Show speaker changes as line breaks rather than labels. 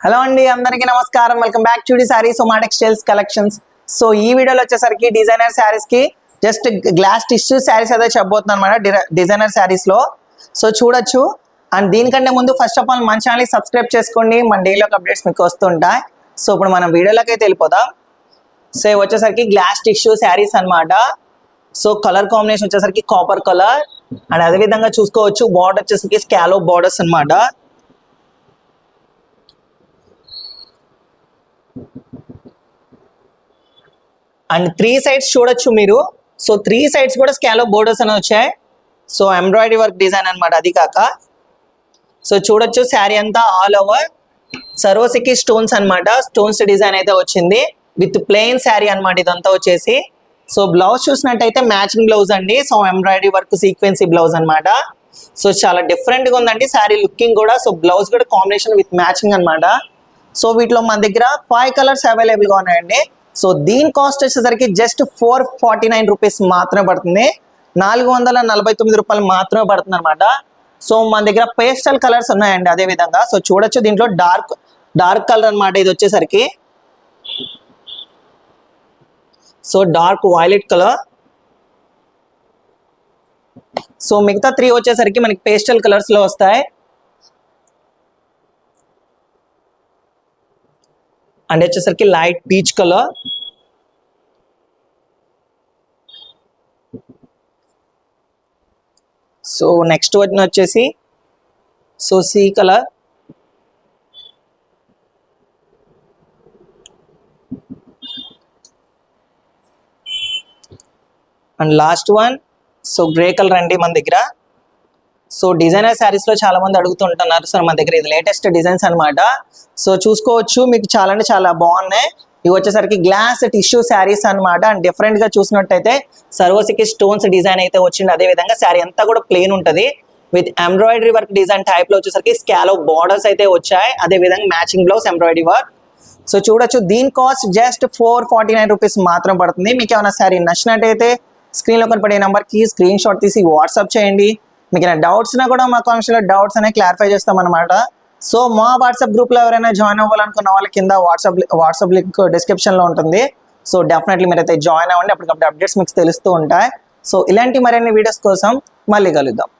Hello అండి, అందరికీ నమస్కారం. Welcome back to the saris Uma textiles collections. So ఈ వీడియోలో వచ్చేసరికి డిజైనర్ శారీస్ కి జస్ట్ గ్లాస్ టిష్యూ శారీస్ అయితే చెప్పబోతున్నాను అనమాట. డిజైనర్ శారీస్ లో సో చూడొచ్చు. అండ్ దీనికంటే ముందు ఫస్ట్ ఆఫ్ ఆల్ మన ఛానల్ సబ్స్క్రైబ్ చేసుకోండి, మన డైలీ అప్డేట్స్ మీకు వస్తుంటాయి. సో ఇప్పుడు మనం వీడియోలోకి అయితే వెళ్ళిపోతాం. సో వచ్చేసరికి గ్లాస్ టిష్యూ శారీస్ అనమాట. సో కలర్ కాంబినేషన్ వచ్చేసరికి కాపర్ కలర్ అండ్ అదే విధంగా చూసుకోవచ్చు. బార్డర్ వచ్చేసరికి స్కాలో బార్డర్స్ అనమాట. అండ్ 3 sides చూడొచ్చు మీరు. సో 3 sides కూడా స్కాలో బోర్డర్స్ అని వచ్చాయి. సో ఎంబ్రాయిడరీ వర్క్ డిజైన్ అనమాట. అది కాక సో చూడొచ్చు శారీ అంతా ఆల్ ఓవర్ సరోసికి స్టోన్స్ అనమాట. స్టోన్స్ డిజైన్ అయితే వచ్చింది విత్ ప్లెయిన్ శారీ అనమాట ఇదంతా వచ్చేసి. సో బ్లౌజ్ చూసినట్టయితే మ్యాచింగ్ బ్లౌజ్ అండి. సో ఎంబ్రాయిడరీ వర్క్ సీక్వెన్సీ బ్లౌజ్ అనమాట. సో చాలా డిఫరెంట్ గా ఉందండి శారీ లుకింగ్ కూడా. సో బ్లౌజ్ కూడా కాంబినేషన్ విత్ మ్యాచింగ్ అనమాట. సో వీటిలో మన దగ్గర 5 కలర్స్ అవైలబుల్ గా ఉన్నాయండి. సో దీని కాస్ట్ వచ్చేసరికి జస్ట్ 449 రూపీస్ మాత్రమే పడుతుంది. 449 రూపాయలు మాత్రమే పడుతుంది అనమాట. సో మన దగ్గర పేస్టల్ కలర్స్ ఉన్నాయండి అదే విధంగా. సో చూడొచ్చు దీంట్లో డార్క్ కలర్ అనమాట ఇది వచ్చేసరికి. So dark violet colour. So మిగతా 3 వచ్చేసరికి మనకి పేస్టల్ కలర్స్ లో వస్తాయి. అండ్ వచ్చేసరికి light peach colour. So next వచ్చేసి so sea colour. And last one so grey colour అండి మన దగ్గర. సో డిజైనర్ శారీస్ లో చాలా మంది అడుగుతుంటున్నారు సార్ మన దగ్గర ఇది లేటెస్ట్ డిజైన్స్ అనమాట. సో చూసుకోవచ్చు మీకు చాలా అంటే చాలా బాగున్నాయి. ఇవి వచ్చేసరికి గ్లాస్ టిష్యూ శారీస్ అనమాట. అండ్ డిఫరెంట్ గా చూసినట్టయితే సర్వోసికి స్టోన్స్ డిజైన్ అయితే వచ్చింది. అదే విధంగా శారీ అంతా కూడా ప్లెయిన్ ఉంటుంది with embroidery work design type లో వచ్చేసరికి స్కాలో బార్డర్స్ అయితే వచ్చాయి. అదే విధంగా matching blouse embroidery work. So చూడొచ్చు దీని కాస్ట్ జస్ట్ 449 రూపీస్ మాత్రం పడుతుంది. మీకు ఏమైనా శారీ నచ్చినట్టయితే స్క్రీన్ లో కనపడే నెంబర్ కి స్క్రీన్ షాట్ తీసి వాట్సాప్ చేయండి. మీకు ఏమైనా డౌట్స్ కూడా మా కామెంట్స్ లో డౌట్స్ అనేవి క్లారిఫై చేస్తాం అనమాట. సో మా వాట్సాప్ గ్రూప్ లో ఎవరైనా జాయిన్ అవ్వాలనుకున్న వాళ్ళ కింద వాట్సాప్ లింక్ డిస్క్రిప్షన్ లో ఉంటుంది. సో డెఫినెట్లీ మీరైతే జాయిన్ అవ్వండి. అప్పటికప్పుడు అప్డేట్స్ మీకు తెలుస్తూ ఉంటాయి. సో ఇలాంటి మరిన్ని వీడియోస్ కోసం మళ్ళీ కలుద్దాం.